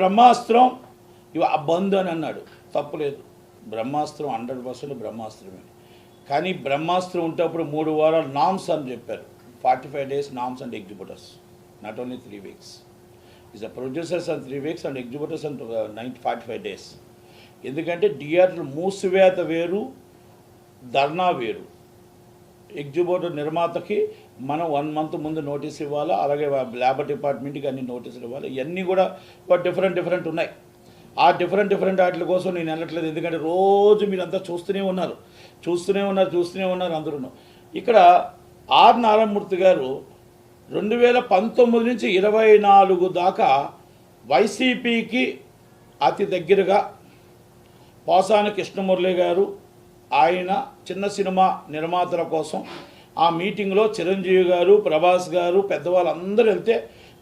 బ్రహ్మాస్త్రం బంద్ అని అన్నాడు, తప్పులేదు. బ్రహ్మాస్త్రం 100% బ్రహ్మాస్త్రమే. కానీ బ్రహ్మాస్త్రం ఉంటప్పుడు 3 వారాలు నామ్స్ అని చెప్పారు. 45 days norms and exhibitors, not only 3 weeks. Is the producers and 3 weeks and exhibitors and 45 days. ఎందుకంటే థియేటర్లు మూసివేత వేరు, ధర్నా వేరు. ఎగ్జిబిటర్ నిర్మాతకి మనం 1 month ముందు నోటీస్ ఇవ్వాలి, అలాగే లేబర్ డిపార్ట్మెంట్కి అన్ని నోటీసులు ఇవ్వాలి. ఇవన్నీ కూడా డిఫరెంట్ ఉన్నాయి. ఆ డిఫరెంట్ వాటి కోసం నేను వెళ్ళట్లేదు. ఎందుకంటే రోజు మీరంతా చూస్తూనే ఉన్నారు అందరూ. ఇక్కడ ఆర్ నారాయణమూర్తి గారు 2019 నుంచి 24 దాకా వైసీపీకి అతి దగ్గరగా పోసాని కృష్ణమురళి గారు, ఆయన చిన్న సినిమా నిర్మాతల కోసం ఆ మీటింగ్లో చిరంజీవి గారు, ప్రభాస్ గారు, పెద్దవాళ్ళందరూ వెళ్తే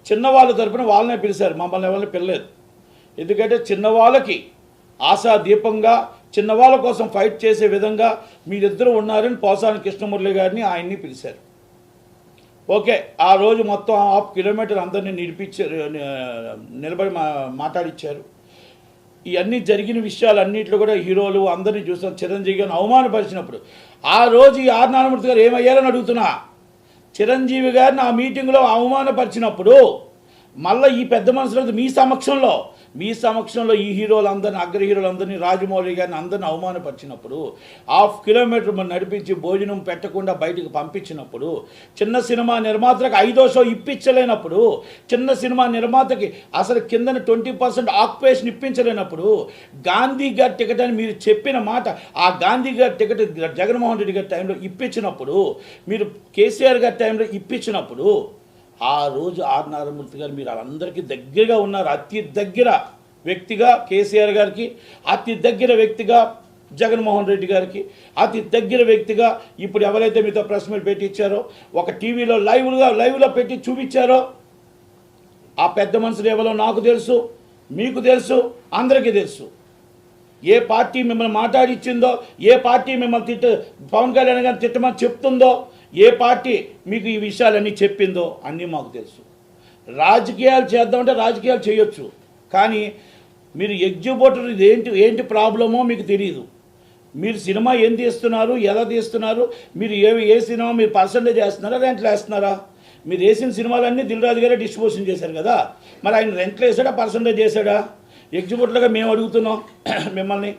చిన్నవాళ్ళ తరపున వాళ్ళనే పిలిచారు, మమ్మల్ని ఎవరిని పిలలేదు. ఎందుకంటే చిన్నవాళ్ళకి ఆశా దీపంగా, చిన్నవాళ్ళ కోసం ఫైట్ చేసే విధంగా మీరిద్దరూ ఉన్నారని పోసాని కృష్ణమురళి గారిని ఆయన్ని పిలిచారు. ఓకే, ఆ రోజు మొత్తం 1/2 kilometer అందరినీ నిలబడి మాట్లాడిచ్చారు. ఇవన్నీ జరిగిన విషయాలన్నింటిలో కూడా హీరోలు అందరినీ చూస్తాం. చిరంజీవి గారిని అవమానపరిచినప్పుడు ఆ రోజు ఈ ఆర్ నారాయణమూర్తి గారు ఏమయ్యారని అడుగుతున్నా. చిరంజీవి గారిని ఆ మీటింగ్లో అవమానపరిచినప్పుడు మళ్ళీ ఈ పెద్ద మనుషులంతా మీ సమక్షంలో ఈ హీరోలందరినీ, అగ్ర హీరోలందరినీ, రాజమౌళి గారిని అందరిని అవమానపరిచినప్పుడు, 1/2 kilometer నడిపించి భోజనం పెట్టకుండా బయటకు పంపించినప్పుడు, చిన్న సినిమా నిర్మాతలకు 5వ షో ఇప్పించలేనప్పుడు, చిన్న సినిమా నిర్మాతకి అసలు కిందన 20% ఆక్యుపేషన్ ఇప్పించలేనప్పుడు, గాంధీ గారి టికెట్ అని మీరు చెప్పిన మాట, ఆ గాంధీ గారి టికెట్ జగన్మోహన్ రెడ్డి గారి టైంలో ఇప్పించినప్పుడు, మీరు కేసీఆర్ గారి టైంలో ఇప్పించినప్పుడు, ఆ రోజు ఆర్ నారాయణమూర్తి గారు మీరు వాళ్ళందరికీ దగ్గరగా ఉన్నారు. అతి దగ్గర వ్యక్తిగా కేసీఆర్ గారికి, అతి దగ్గర వ్యక్తిగా జగన్మోహన్ రెడ్డి గారికి, అతి దగ్గర వ్యక్తిగా ఇప్పుడు ఎవరైతే మీతో ప్రెస్ మీట్ పెట్టి ఇచ్చారో, ఒక టీవీలో లైవ్లో పెట్టి చూపించారో, ఆ పెద్ద మనుషులు ఎవరో నాకు తెలుసు, మీకు తెలుసు, అందరికీ తెలుసు. ఏ పార్టీ మిమ్మల్ని మాట్లాడిచ్చిందో, ఏ పార్టీ మిమ్మల్ని పవన్ కళ్యాణ్ గారిని తిట్టమని చెప్తుందో, ఏ పార్టీ మీకు ఈ విషయాలన్నీ చెప్పిందో అన్నీ మాకు తెలుసు. రాజకీయాలు చేద్దామంటే రాజకీయాలు చేయొచ్చు, కానీ మీరు ఎగ్జిబిటర్ ఏంటి ప్రాబ్లమో మీకు తెలియదు. మీరు సినిమా ఏం తీస్తున్నారు, ఎలా తీస్తున్నారు, మీరు ఏ సినిమా మీరు పర్సంటేజ్ వేస్తున్నారా, రెంట్లు వేస్తున్నారా? మీరు వేసిన సినిమాలన్నీ దిల్ రాజు గారే డిస్ట్రిబ్యూషన్ చేశారు కదా, మరి ఆయన రెంట్లు వేసాడా, పర్సంటేజ్ చేశాడా? ఎగ్జిబిటర్గా మేము అడుగుతున్నాం మిమ్మల్ని.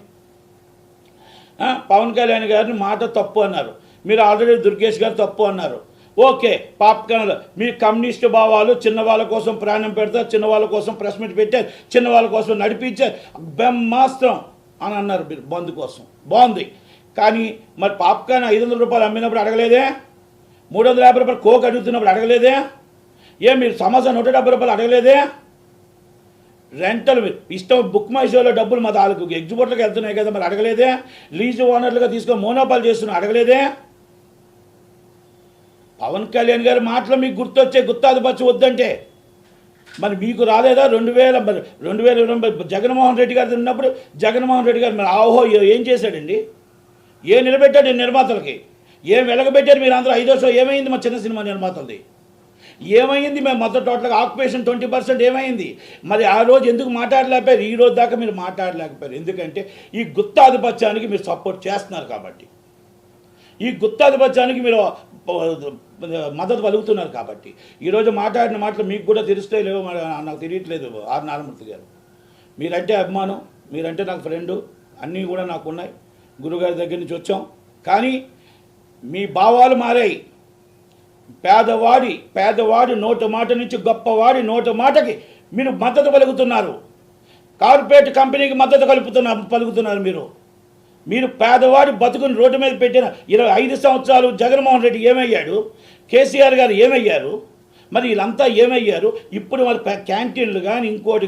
పవన్ కళ్యాణ్ గారిని మాట తప్పు అన్నారు, మీరు ఆల్రెడీ దుర్గేష్ గారు తప్పు అన్నారు. ఓకే, పాప్కార్న్ మీ కమ్యూనిస్టు భావాలు, చిన్నవాళ్ళ కోసం ప్రాణం పెడతారు, చిన్నవాళ్ళ కోసం ప్రెస్ మీట్ పెట్టారు, చిన్నవాళ్ళ కోసం నడిపించారు, బ్రహ్మాస్త్రం అని అన్నారు మీరు బంద్ కోసం. బాగుంది, కానీ మరి పాప్కార్న్ 500 రూపాయలు అమ్మినప్పుడు అడగలేదే? 350 రూపాయలు కోక్ అడుగుతున్నప్పుడు అడగలేదే? మీరు సమోసా 170 రూపాయలు అడగలేదే? రెంటల్ ఇష్టం బుక్ మై షోలో డబ్బులు మా తాలూకు ఎగ్జిబిటర్కి వెళ్తున్నాయి కదా, మరి అడగలేదే? లీజు ఓనర్లుగా తీసుకొని మోనోపాలు చేస్తున్నా అడగలేదే? పవన్ కళ్యాణ్ గారి మాటలు మీకు గుర్తొచ్చే, గుత్తాధిపత్య వద్దంటే మరి మీకు రాలేదా? 2020 జగన్మోహన్ రెడ్డి గారు ఉన్నప్పుడు జగన్మోహన్ రెడ్డి గారు మరి ఆహో ఏం చేశాడండి? ఏం నిలబెట్టాడు నిర్మాతలకి? ఏం వెలగబెట్టారు మీరు అందరూ? 5వ షో ఏమైంది మా చిన్న సినిమా నిర్మాతలది? ఏమైంది? మేము మొత్తం టోటల్గా ఆక్యుపేషన్ 20% ఏమైంది? మరి ఆ రోజు ఎందుకు మాట్లాడలేకపోయారు? ఈ రోజు దాకా మీరు మాట్లాడలేకపోయారు. ఎందుకంటే ఈ గుత్తాధిపత్యానికి మీరు సపోర్ట్ చేస్తున్నారు కాబట్టి, ఈ గుత్తాధిపత్యానికి మీరు మద్దతు పలుకుతున్నారు కాబట్టి. ఈరోజు మాట్లాడిన మాటలు మీకు కూడా తెలుస్తాయి లేవో నాకు తెలియట్లేదు. ఆర్ నారాయణమూర్తి గారు మీరంటే అభిమానం, మీరంటే నాకు ఫ్రెండు, అన్నీ కూడా నాకు ఉన్నాయి. గురుగారి దగ్గర నుంచి వచ్చాం, కానీ మీ భావాలు మారాయి. పేదవాడి నోటు మాట నుంచి గొప్పవాడి నోటు మాటకి మీరు మద్దతు పలుకుతున్నారు. కార్పొరేట్ కంపెనీకి మద్దతు పలుకుతున్నారు. మీరు పేదవాడి బతుకుని రోడ్డు మీద పెట్టిన 25 సంవత్సరాలు జగన్మోహన్ రెడ్డి ఏమయ్యాడు? కేసీఆర్ గారు ఏమయ్యారు? మరి వీళ్ళంతా ఏమయ్యారు? ఇప్పుడు మరి క్యాంటీన్లు కానీ ఇంకోటి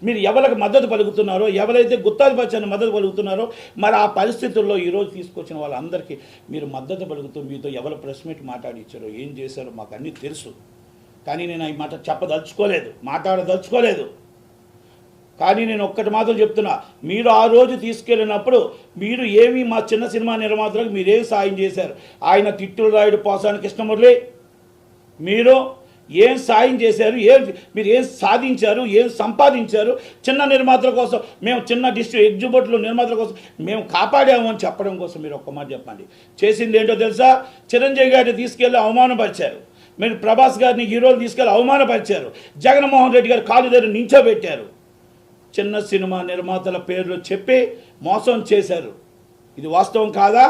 మీరు ఎవరికి మద్దతు పలుకుతున్నారో, ఎవరైతే గుత్తాధిపత్యాన్ని మద్దతు పలుకుతున్నారో, మరి ఆ పరిస్థితుల్లో ఈరోజు తీసుకొచ్చిన వాళ్ళందరికీ మీరు మద్దతు పలుకుతూ మీతో ఎవరు ప్రెస్ మీట్ మాట్లాడించారో, ఏం చేశారో మాకు అన్నీ తెలుసు. కానీ నేను ఈ మాట మాట్లాడదలుచుకోలేదు. కానీ నేను ఒక్కటి మాత్రం చెప్తున్నా, మీరు ఆ రోజు తీసుకెళ్ళినప్పుడు మీరు ఏమి మా చిన్న సినిమా నిర్మాతలకు మీరేం సాయం చేశారు? ఆయన తిట్టులు రాయుడు పోసాని కృష్ణమురళి, మీరు ఏం సాయం చేశారు, మీరు ఏం సాధించారు, ఏం సంపాదించారు? చిన్న నిర్మాతల కోసం మేము, చిన్న ఎగ్జిబిట్లు నిర్మాతల కోసం మేము కాపాడాము అని చెప్పడం కోసం మీరు ఒక్క మాట చెప్పండి. చేసింది ఏంటో తెలుసా? చిరంజీవి గారిని తీసుకెళ్ళి అవమానపరిచారు, మీరు ప్రభాస్ గారిని హీరోలు తీసుకెళ్ళి అవమానపరిచారు, జగన్మోహన్ రెడ్డి గారు కాలు దగ్గర నించోబెట్టారు, చిన్న సినిమా నిర్మాతల పేర్లు చెప్పి మోసం చేశారు. ఇది వాస్తవం కాదా?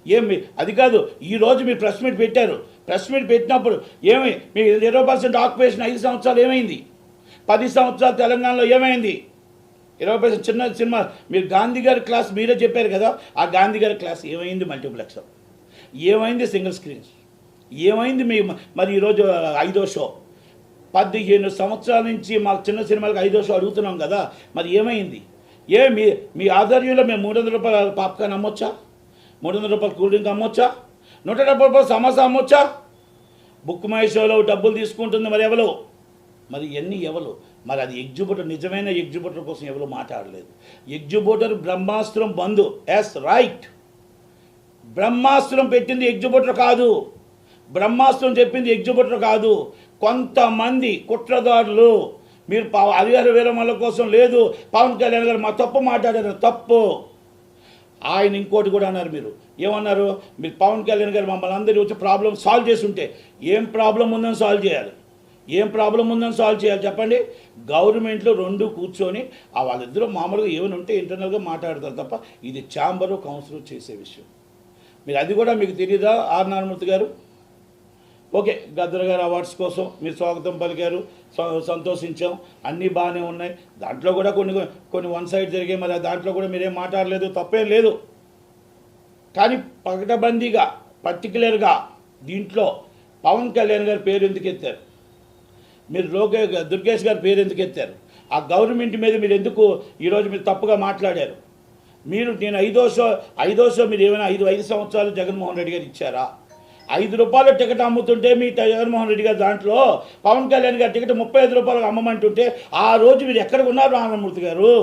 ఏమి అది కాదు, ఈరోజు మీరు ప్రెస్ మీట్ పెట్టారు. ప్రెస్ మీట్ పెట్టినప్పుడు ఏమి మీ 20% ఆక్యుపేషన్ 5 సంవత్సరాలు ఏమైంది? 10 సంవత్సరాలు తెలంగాణలో ఏమైంది? 20% చిన్న సినిమా. మీరు గాంధీ గారి క్లాస్ మీరే చెప్పారు కదా, ఆ గాంధీ గారి క్లాస్ ఏమైంది? మల్టీప్లెక్స్ ఏమైంది? సింగిల్ స్క్రీన్స్ ఏమైంది? మరి ఈరోజు 5వ షో. 15 సంవత్సరాల నుంచి మాకు చిన్న సినిమాలకు 5వ షో అడుగుతున్నాం కదా, మరి ఏమైంది? మీ ఆధ్వర్యంలో మేము 300 రూపాయల పాప్కార్న్ అమ్మొచ్చా? 300 రూపాయలు కూల్ డ్రింక్ అమ్మొచ్చా? 170 రూపాయలు సమోసా అమ్మొచ్చా? బుక్ మై షోలో డబ్బులు తీసుకుంటుంది మరి ఎవరు? మరి ఎన్ని ఎవరు? మరి అది ఎగ్జిబిటర్, నిజమైన ఎగ్జిబిటర్ కోసం ఎవరు మాట్లాడలేదు. ఎగ్జిబిటర్ బ్రహ్మాస్త్రం బంధు. ఎస్ రైట్, బ్రహ్మాస్త్రం పెట్టింది ఎగ్జిబిటర్ కాదు, బ్రహ్మాస్త్రం చెప్పింది ఎగ్జిబిటర్ కాదు. కొంతమంది కుట్రదారులు, మీరు అధికార విరమణ కోసం లేదు, పవన్ కళ్యాణ్ గారు మా తప్పు మాట్లాడారు, తప్పు. ఆయన ఇంకోటి కూడా అన్నారు. మీరు ఏమన్నారు? మీరు పవన్ కళ్యాణ్ గారు మమ్మల్ని అందరూ వచ్చి ప్రాబ్లం సాల్వ్ చేసి ఉంటే, ఏం ప్రాబ్లం ఉందని సాల్వ్ చేయాలి? ఏం ప్రాబ్లం ఉందని సాల్వ్ చేయాలి చెప్పండి? గవర్నమెంట్లో 2 కూర్చొని వాళ్ళిద్దరూ మామూలుగా ఏమైనా ఉంటే ఇంటర్నల్గా మాట్లాడతారు తప్ప ఇది ఛాంబరు కౌన్సిల్ చేసే విషయం. మీరు అది కూడా మీకు తెలియదా? ఆర్ నారాయణమూర్తి గారు ఓకే, గద్దర్ గారు అవార్డ్స్ కోసం మీరు స్వాగతం పలికారు, సంతోషించాం, అన్నీ బాగానే ఉన్నాయి. దాంట్లో కూడా కొన్ని వన్ సైడ్ జరిగాయి, మరి దాంట్లో కూడా మీరేం మాట్లాడలేదు, తప్పేం లేదు. కానీ పకటబందీగా పర్టికులర్గా దీంట్లో పవన్ కళ్యాణ్ గారి పేరు ఎందుకు ఎత్తారు? మీరు దుర్గేష్ గారి పేరు ఎందుకు ఎత్తారు? ఆ గవర్నమెంట్ మీద మీరు ఎందుకు ఈరోజు మీరు తప్పుగా మాట్లాడారు? నేను 5వ షో మీరు ఏమైనా 5 సంవత్సరాలు జగన్మోహన్ రెడ్డి గారు ఇచ్చారా? 5 రూపాయల టికెట్ అమ్ముతుంటే మీ జగన్మోహన్ రెడ్డి గారు దాంట్లో పవన్ కళ్యాణ్ గారి టికెట్ 35 రూపాయలకు అమ్మమంటుంటే ఆ రోజు మీరు ఎక్కడ ఉన్నారు నారాయణమూర్తి గారు?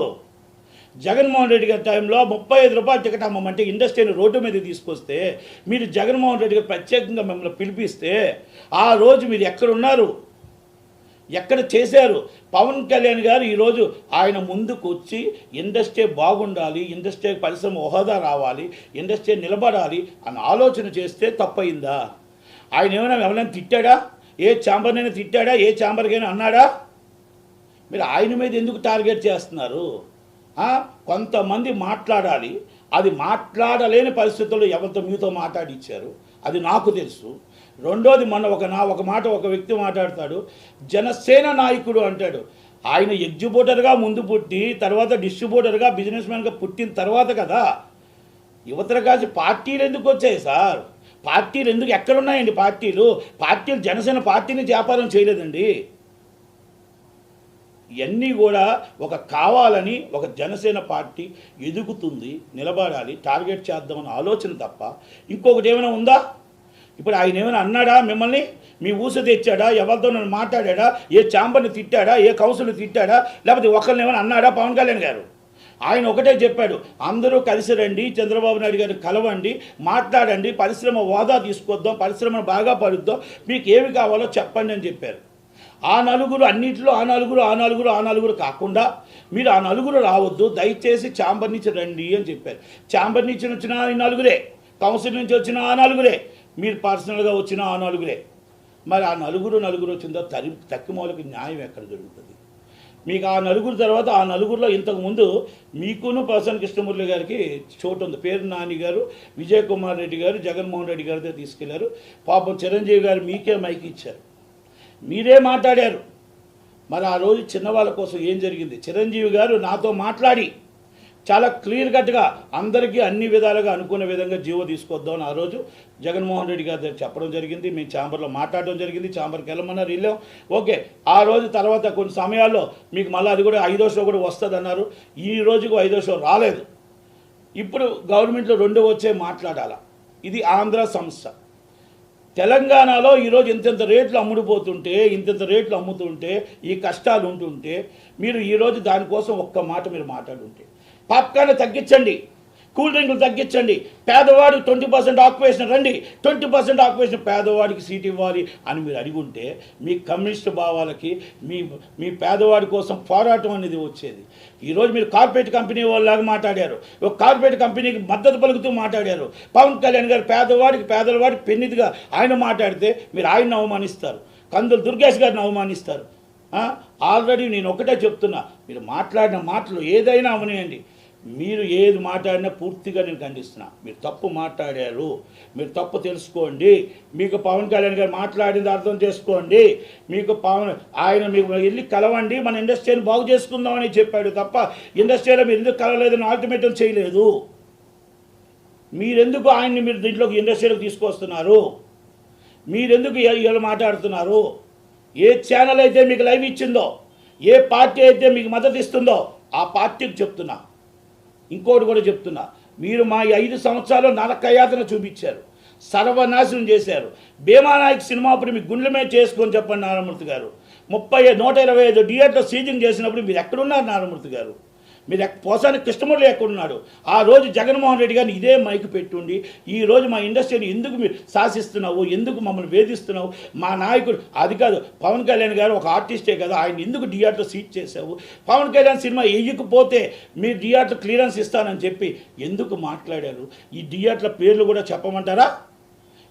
జగన్మోహన్ రెడ్డి గారి టైంలో 35 రూపాయల టికెట్ అమ్మమంటే ఇండస్ట్రీని రోడ్డు మీద తీసుకొస్తే, మీరు జగన్మోహన్ రెడ్డి గారు ప్రత్యేకంగా మిమ్మల్ని పిలిపిస్తే ఆ రోజు మీరు ఎక్కడున్నారు? ఎక్కడ చేశారు? పవన్ కళ్యాణ్ గారు ఈరోజు ఆయన ముందుకు వచ్చి ఇండస్ట్రీ బాగుండాలి, ఇండస్ట్రీ పరిశ్రమ హోదా రావాలి, ఇండస్ట్రీ నిలబడాలి అని ఆలోచన చేస్తే తప్పయిందా? ఆయన ఎవరైనా తిట్టాడా? ఏ ఛాంబర్నైనా తిట్టాడా? ఏ ఛాంబర్కైనా అన్నాడా? మీరు ఆయన మీద ఎందుకు టార్గెట్ చేస్తున్నారు? కొంతమంది మాట్లాడాలి, అది మాట్లాడలేని పరిస్థితుల్లో ఎవరితో మీతో మాట్లాడిచ్చారు అది నాకు తెలుసు. రెండోది, మొన్న ఒక వ్యక్తి మాట్లాడతాడు, జనసేన నాయకుడు అంటాడు. ఆయన ఎగ్జిబిటర్గా ముందు పుట్టి తర్వాత డిస్ట్రిబ్యూటర్గా బిజినెస్ మ్యాన్గా పుట్టిన తర్వాత కదా యువతర కాసి పార్టీలు ఎందుకు వచ్చాయి సార్? పార్టీలు ఎందుకు ఎక్కడున్నాయండి? పార్టీలు జనసేన పార్టీని వ్యాపారం చేయలేదండి. ఇవన్నీ కూడా కావాలని ఒక జనసేన పార్టీ ఎదుగుతుంది, నిలబడాలి, టార్గెట్ చేద్దామన్న ఆలోచన తప్ప ఇంకొకటి ఏమైనా ఉందా? ఇప్పుడు ఆయన ఏమైనా అన్నాడా? మిమ్మల్ని మీ ఊస తెచ్చాడా? ఎవరితో నన్ను మాట్లాడా? ఏ ఛాంబర్ని తిట్టాడా? ఏ కౌన్సిల్ని తిట్టాడా? లేకపోతే ఒకరిని ఏమైనా అన్నాడా? పవన్ కళ్యాణ్ గారు ఆయన ఒకటే చెప్పాడు, అందరూ కలిసి రండి, చంద్రబాబు నాయుడు గారిని కలవండి, మాట్లాడండి, పరిశ్రమ హోదా తీసుకొద్దాం, పరిశ్రమను బాగా పడుద్దాం, మీకు ఏమి కావాలో చెప్పండి అని చెప్పారు. ఆ నలుగురు అన్నింటిలో ఆ నలుగురు కాకుండా మీరు ఆ నలుగురు రావద్దు, దయచేసి ఛాంబర్ నుంచి రండి అని చెప్పారు. ఛాంబర్ నుంచి వచ్చిన ఆ నలుగురే, కౌన్సిల్ నుంచి వచ్చిన ఆ నలుగురే, మీరు పర్సనల్గా వచ్చిన ఆ నలుగురే. మరి ఆ నలుగురు వచ్చిందో తక్కిమూలకి న్యాయం ఎక్కడ జరుగుతుంది? మీకు ఆ నలుగురు తర్వాత ఆ నలుగురిలో ఇంతకుముందు మీకును పర్సన్ కృష్ణమూర్తి గారికి చోటు ఉంది. పేరు నాని గారు, విజయ్ కుమార్ రెడ్డి గారు, జగన్మోహన్ రెడ్డి గారితో తీసుకెళ్లారు. పాపం చిరంజీవి గారు మీకే మైక్ ఇచ్చారు, మీరే మాట్లాడారు. మరి ఆ రోజు చిన్నవాళ్ళ కోసం ఏం జరిగింది? చిరంజీవి గారు నాతో మాట్లాడి చాలా క్లియర్ కట్గా అందరికీ అన్ని విధాలుగా అనుకునే విధంగా జీవో తీసుకొద్దామని ఆ రోజు జగన్మోహన్ రెడ్డి గారి దగ్గర చెప్పడం జరిగింది. మేము ఛాంబర్లో మాట్లాడడం జరిగింది, ఛాంబర్కి వెళ్ళమన్నారు, వెళ్ళాం. ఓకే, ఆ రోజు తర్వాత కొన్ని సమయాల్లో మీకు మళ్ళీ అది కూడా 5వ షో కూడా వస్తుంది అన్నారు. ఈ రోజుకు 5వ షో రాలేదు. ఇప్పుడు గవర్నమెంట్లో 2 వచ్చే మాట్లాడాలా? ఇది ఆంధ్ర సంస్థ. తెలంగాణలో ఈరోజు ఇంత రేట్లు అమ్ముడుపోతుంటే, ఇంత రేట్లు అమ్ముతుంటే, ఈ కష్టాలు ఉంటుంటే, మీరు ఈరోజు దానికోసం ఒక్క మాట మీరు మాట్లాడుంటే, పాప్కార్న్ తగ్గించండి, కూల్ డ్రింకులు తగ్గించండి, పేదవాడు 20% ఆక్యుపేషన్ రండి, 20% ఆక్యుపేషన్ పేదవాడికి సీట్ ఇవ్వాలి అని మీరు అడిగుంటే మీ కమ్యూనిస్ట్ భావాలకి మీ మీ పేదవాడి కోసం పోరాటం అనేది వచ్చేది. ఈరోజు మీరు కార్పొరేట్ కంపెనీ వాళ్ళలాగా మాట్లాడారు, ఒక కార్పొరేట్ కంపెనీకి మద్దతు పలుకుతూ మాట్లాడారు. పవన్ కళ్యాణ్ గారు పేదవాడికి పెన్నిదిగా ఆయన మాట్లాడితే మీరు ఆయన్ని అవమానిస్తారు, కందులు దుర్గేష్ గారిని అవమానిస్తారు. ఆల్రెడీ నేను ఒకటే చెప్తున్నా, మీరు మాట్లాడిన మాటలు ఏదైనా అవనియండి, మీరు ఏది మాట్లాడినా పూర్తిగా నేను ఖండిస్తున్నా. మీరు తప్పు మాట్లాడారు, మీరు తప్పు తెలుసుకోండి. మీకు పవన్ కళ్యాణ్ గారు మాట్లాడింది అర్థం చేసుకోండి. మీకు మీకు వెళ్ళి కలవండి, మన ఇండస్ట్రీని బాగు చేసుకుందామని చెప్పాడు తప్ప ఇండస్ట్రీలో మీరు ఎందుకు కలవలేదని ఆల్టిమేటం చేయలేదు. మీరెందుకు ఆయన్ని మీరు దీంట్లోకి ఇండస్ట్రీలోకి తీసుకొస్తున్నారు? మీరెందుకు ఇలా మాట్లాడుతున్నారు? ఏ ఛానల్ అయితే మీకు లైవ్ ఇచ్చిందో, ఏ పార్టీ అయితే మీకు మద్దతు ఇస్తుందో ఆ పార్టీకి చెప్తున్నా. ఇంకోటి కూడా చెప్తున్నా, మీరు మా 5 సంవత్సరాలు నరకయాతన చూపించారు, సర్వనాశనం చేశారు. భీమానాయక్ సినిమా అప్పుడు మీ గుండెల మీద చేసుకొని చెప్పండి నారాయణమూర్తి గారు. 125 థియేటర్లు సీజింగ్ చేసినప్పుడు మీరు ఎక్కడున్నారు నారాయణమూర్తి గారు? మీరు పోసాని కృష్ణమూర్తి ఎక్కడున్నాడు? ఆ రోజు జగన్మోహన్ రెడ్డి గారిని ఇదే మైకు పెట్టుండి ఈరోజు మా ఇండస్ట్రీని ఎందుకు మీరు శాసిస్తున్నావు, ఎందుకు మమ్మల్ని వేధిస్తున్నావు, మా నాయకుడు అది కాదు పవన్ కళ్యాణ్ గారు ఒక ఆర్టిస్టే కదా, ఆయన ఎందుకు థియేటర్ సీట్ చేసావు, పవన్ కళ్యాణ్ సినిమా వేయకపోతే మీరు థియేటర్ క్లియరెన్స్ ఇస్తానని చెప్పి ఎందుకు మాట్లాడారు? ఈ థియేటర్ల పేర్లు కూడా చెప్పమంటారా?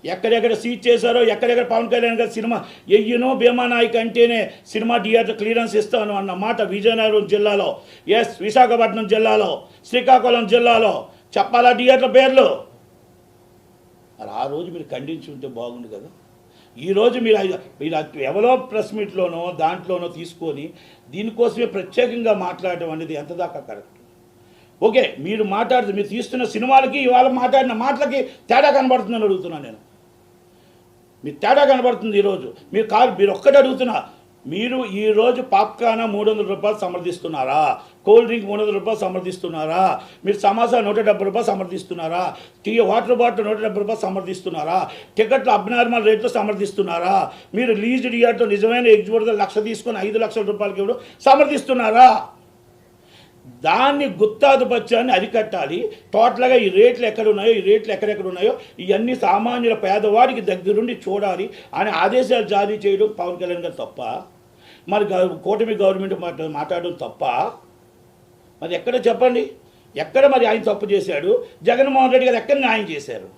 ఎక్కడెక్కడ సీట్ చేశారో, ఎక్కడెక్కడ పవన్ కళ్యాణ్ గారి సినిమా ఎయ్యనో భీమానాయక్ అంటేనే సినిమా థియేటర్ క్లియరెన్స్ ఇస్తాను అన్న మాట విజయనగరం జిల్లాలో, విశాఖపట్నం జిల్లాలో, శ్రీకాకుళం జిల్లాలో చెప్పాలా థియేటర్ పేర్లు? మరి ఆ రోజు మీరు ఖండించి ఉంటే బాగుండు కదా. ఈరోజు మీరు ఎవరో ప్రెస్ మీట్లోనో దాంట్లోనో తీసుకొని దీనికోసమే ప్రత్యేకంగా మాట్లాడటం అనేది ఎంత దాకా కరెక్ట్? ఓకే, మీరు తీస్తున్న సినిమాలకి ఇవాళ మాట్లాడిన మాటలకి తేడా కనబడుతుందని అడుగుతున్నాను నేను. మీరు తేడా కనబడుతుంది ఈరోజు. మీరు ఒక్కటే అడుగుతున్నా, మీరు ఈరోజు పాప్కార్న్ 300 రూపాయలు సమర్థిస్తున్నారా? కూల్ డ్రింక్ 300 రూపాయలు సమర్థిస్తున్నారా? మీరు సమోసా 170 రూపాయలు సమర్థిస్తున్నారా? వాటర్ బాటిల్ 170 రూపాయలు సమర్థిస్తున్నారా? టికెట్లు అబ్నార్మల్ రేట్లు సమర్థిస్తున్నారా? మీరు లీజ్ థియేటర్తో నిజమైన ఎగ్జిబిటర్ 1,00,000 తీసుకొని 5 లక్షల రూపాయలకి ఇవ్వడం సమర్థిస్తున్నారా? దాన్ని గుత్తాధిపత్యాన్ని అరికట్టాలి. టోటల్గా ఈ రేట్లు ఎక్కడున్నాయో, ఈ రేట్లు ఎక్కడెక్కడ ఉన్నాయో ఇవన్నీ సామాన్యుల పేదవాడికి దగ్గరుండి చూడాలి అని ఆదేశాలు జారీ చేయడం పవన్ కళ్యాణ్ గారు తప్ప? మరి కూటమి గవర్నమెంట్ మాట్లాడడం తప్ప? మరి ఎక్కడ చెప్పండి, ఎక్కడ మరి ఆయన తప్పు చేశాడు? జగన్మోహన్ రెడ్డి గారు ఎక్కడ న్యాయం చేశారు?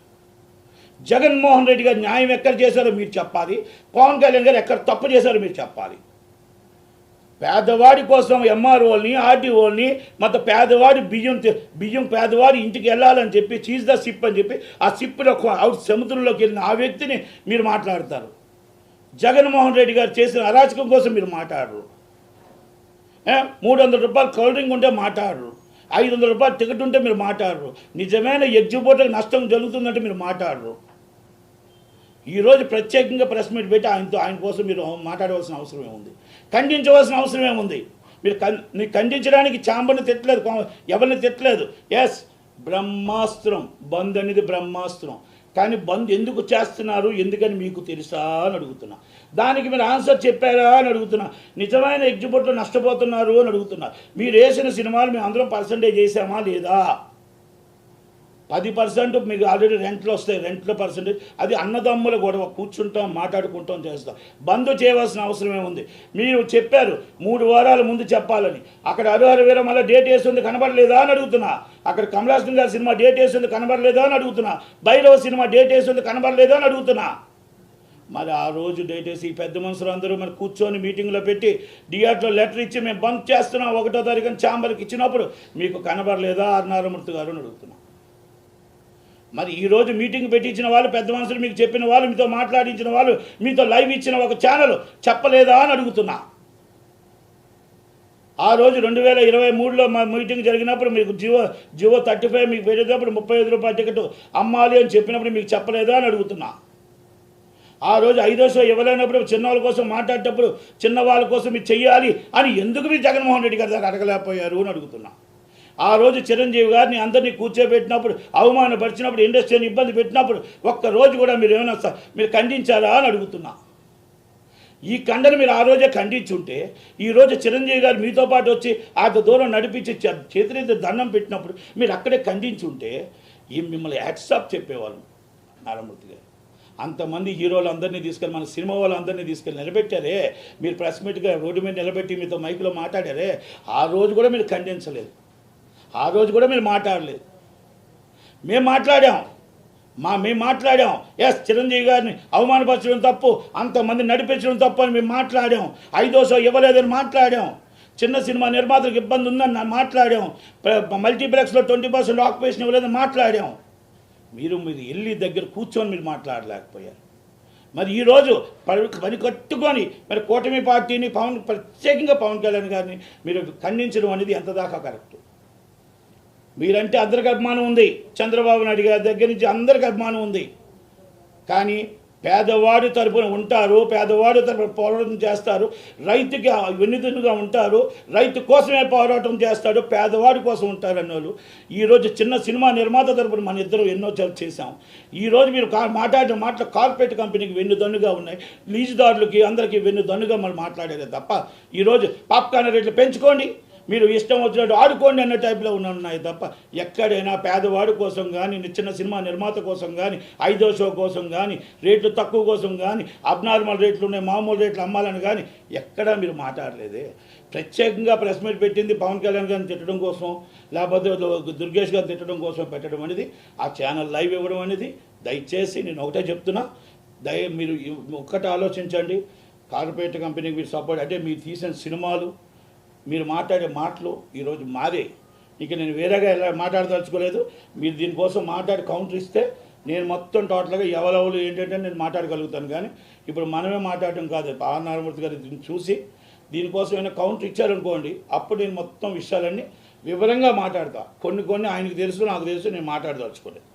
జగన్మోహన్ రెడ్డి గారు న్యాయం ఎక్కడ చేశారో మీరు చెప్పాలి. పవన్ కళ్యాణ్ గారు ఎక్కడ తప్పు చేశారో మీరు చెప్పాలి. పేదవాడి కోసం ఎంఆర్ఓల్ని, ఆర్టీఓల్ని, మొత్తం పేదవాడి బియ్యం పేదవాడి ఇంటికి వెళ్ళాలని చెప్పి చీజ్ ద సిప్ అని చెప్పి ఆ సిప్లో సముద్రంలోకి వెళ్ళిన ఆ వ్యక్తిని మీరు మాట్లాడతారు. జగన్మోహన్ రెడ్డి గారు చేసిన అరాచకం కోసం మీరు మాట్లాడరు. 300 రూపాయలు కూల్ డ్రింక్ ఉంటే మాట్లాడరు, 500 రూపాయలు టికెట్ ఉంటే మీరు మాట్లాడరు, నిజమైన ఎగ్జిబిటర్కి నష్టం జరుగుతుందంటే మీరు మాట్లాడరు. ఈరోజు ప్రత్యేకంగా ప్రెస్ మీట్ పెట్టి ఆయన కోసం మీరు మాట్లాడవలసిన అవసరం ఏముంది? ఖండించవలసిన అవసరం ఏముంది? మీరు ఖండించడానికి ఛాంబర్ని తిట్టలేదు, ఎవరిని తిట్టలేదు. ఎస్, బ్రహ్మాస్త్రం బంద్ అనేది బ్రహ్మాస్త్రం. కానీ బంద్ ఎందుకు చేస్తున్నారు, ఎందుకని మీకు తెలుసా అని అడుగుతున్నా. దానికి మీరు ఆన్సర్ చెప్పారా అని అడుగుతున్నా. నిజమైన ఎగ్జిబిట్లో నష్టపోతున్నారు అని అడుగుతున్నా. మీరు వేసిన సినిమాలు మేము అందరం పర్సంటేజ్ చేసామా లేదా? 10% మీకు ఆల్రెడీ రెంట్లు వస్తాయి, రెంట్ల పర్సెంటేజ్ అది అన్నదమ్ముల గొడవ, కూర్చుంటాం, మాట్లాడుకుంటాం, చేస్తాం. బంద్ చేయవలసిన అవసరం ఏముంది? మీరు చెప్పారు 3 వారాల ముందు చెప్పాలని. అక్కడ హరిహర వీర మళ్ళీ డేట్ వేస్తుంది కనబడలేదా అని అడుగుతున్నా. అక్కడ కమలాసన్ గారి సినిమా డేట్ వేస్తుంది కనబడలేదా అని అడుగుతున్నా. భైరవ సినిమా డేట్ వేస్తుంది కనబడలేదా అని అడుగుతున్నా. మరి ఆ రోజు డేట్ వేసి పెద్ద మనుషులు అందరూ మరి కూర్చొని మీటింగ్లో పెట్టి థియేటర్లో లెటర్ ఇచ్చి మేము బంద్ చేస్తున్నాం 1వ తారీఖున ఛాంబర్కి ఇచ్చినప్పుడు మీకు కనబడలేదా నారాయణమూర్తి గారు అని అడుగుతున్నా. మరి ఈరోజు మీటింగ్ పెట్టించిన వాళ్ళు, పెద్ద మనుషులు మీకు చెప్పిన వాళ్ళు, మీతో మాట్లాడించిన వాళ్ళు, మీతో లైవ్ ఇచ్చిన ఒక ఛానల్ చెప్పలేదా అని అడుగుతున్నా. ఆ రోజు 2023లో మా మీటింగ్ జరిగినప్పుడు మీకు జివో 35 మీకు పెట్టేటప్పుడు 35 రూపాయల టికెట్ అమ్మాలి అని చెప్పినప్పుడు మీకు చెప్పలేదా అని అడుగుతున్నా. ఆ రోజు 5వ షో ఇవ్వలేనప్పుడు చిన్నవాళ్ళ కోసం మాట్లాడేటప్పుడు చిన్నవాళ్ళ కోసం మీరు చెయ్యాలి అని ఎందుకు మీరు జగన్మోహన్ రెడ్డి గారి దగ్గర అడగలేకపోయారు అని అడుగుతున్నా. ఆ రోజు చిరంజీవి గారిని అందరినీ కూర్చోబెట్టినప్పుడు, అవమానపరిచినప్పుడు, ఇండస్ట్రీని ఇబ్బంది పెట్టినప్పుడు ఒక్కరోజు కూడా మీరు ఏమైనా మీరు ఖండించారా అని అడుగుతున్నా. ఈ ఖండన మీరు ఆ రోజే ఖండించుంటే ఈరోజు చిరంజీవి గారు మీతో పాటు వచ్చి అంత దూరం నడిపించి చేతులెత్తి దండం పెట్టినప్పుడు మీరు అక్కడే ఖండించుంటే ఈ మిమ్మల్ని హ్యాట్సాప్ చెప్పేవాళ్ళు నారాయణమూర్తి గారు. అంతమంది హీరోలు అందరినీ తీసుకెళ్ళి మన సినిమా వాళ్ళందరినీ తీసుకెళ్ళి నిలబెట్టారే, మీరు ప్రెస్ మీట్గా రోడ్డు మీద నిలబెట్టి మీతో మైకులో మాట్లాడారే, ఆ రోజు కూడా మీరు ఖండించలేదు, ఆ రోజు కూడా మీరు మాట్లాడలేదు. మేము మాట్లాడాం ఎస్ చిరంజీవి గారిని అవమానపరచడం తప్పు, అంతమంది నడిపించడం తప్పు అని మేము మాట్లాడాం. 5వ షో ఇవ్వలేదని మాట్లాడాం. చిన్న సినిమా నిర్మాతలకు ఇబ్బంది ఉందని మాట్లాడాం. మల్టీప్లెక్స్లో 20% ఆక్యుపేషన్ ఇవ్వలేదని మాట్లాడాం. మీరు వెళ్ళి దగ్గర కూర్చొని మీరు మాట్లాడలేకపోయారు. మరి ఈరోజు పని కట్టుకొని మరి కూటమి పార్టీని ప్రత్యేకంగా పవన్ కళ్యాణ్ గారిని మీరు ఖండించడం అనేది ఎంత దాకా కరెక్ట్? మీరంటే అందరికి అభిమానం ఉంది, చంద్రబాబు నాయుడు గారి దగ్గర నుంచి అందరికి అభిమానం ఉంది. కానీ పేదవాడి తరపున ఉంటారు, పేదవాడి తరపున పోరాటం చేస్తారు, రైతుకి వెన్నుదన్నుగా ఉంటారు, రైతు కోసమే పోరాటం చేస్తాడు, పేదవాడి కోసం ఉంటారు అన్నోళ్ళు. ఈరోజు చిన్న సినిమా నిర్మాత తరపున మన ఇద్దరం ఎన్నో చేసాం. ఈరోజు మీరు మాట్లాడిన మాటలు కార్పొరేట్ కంపెనీకి వెన్నుదన్నుగా ఉన్నాయి, లీజుదారులకి అందరికీ వెన్నుదన్నుగా మనం మాట్లాడేదే తప్ప ఈరోజు పాప్కార్న్ రేట్లు పెంచుకోండి, మీరు ఇష్టం వచ్చినట్టు ఆడుకోండి అన్న టైప్లో ఉన్నాయి తప్ప ఎక్కడైనా పేదవాడి కోసం కానీ చిన్న సినిమా నిర్మాత కోసం కానీ 5వ షో కోసం కానీ రేట్లు తక్కువ కోసం కానీ అబ్నార్మల్ రేట్లు ఉన్నాయి మామూలు రేట్లు అమ్మాలని కానీ ఎక్కడా మీరు మాట్లాడలేదే. ప్రత్యేకంగా ప్రెస్ మీట్ పెట్టింది పవన్ కళ్యాణ్ గారిని తిట్టడం కోసం, లేకపోతే దుర్గేష్ గారిని తిట్టడం కోసం పెట్టడం అనేది, ఆ ఛానల్ లైవ్ ఇవ్వడం అనేది, దయచేసి నేను ఒకటే చెప్తున్నా, మీరు ఒక్కటి ఆలోచించండి. కార్పొరేట్ కంపెనీకి మీరు సపోర్ట్ అంటే మీరు తీసిన సినిమాలు మీరు మాట్లాడే మాటలు ఈరోజు మారే. ఇక నేను వేరేగా ఎలా మాట్లాడదలుచుకోలేదు. మీరు దీనికోసం మాట్లాడి కౌంటర్ ఇస్తే నేను మొత్తం టోటల్గా ఎవరెవరు ఏంటంటే నేను మాట్లాడగలుగుతాను. కానీ ఇప్పుడు మనమే మాట్లాడటం కాదు, ఆర్ నారాయణమూర్తి గారు దీన్ని చూసి దీనికోసం ఏమైనా కౌంటర్ ఇచ్చారనుకోండి, అప్పుడు నేను మొత్తం విషయాలన్నీ వివరంగా మాట్లాడతా. కొన్ని ఆయనకు తెలుసు, నాకు తెలుసు, నేను మాట్లాడదలుచుకోలేదు.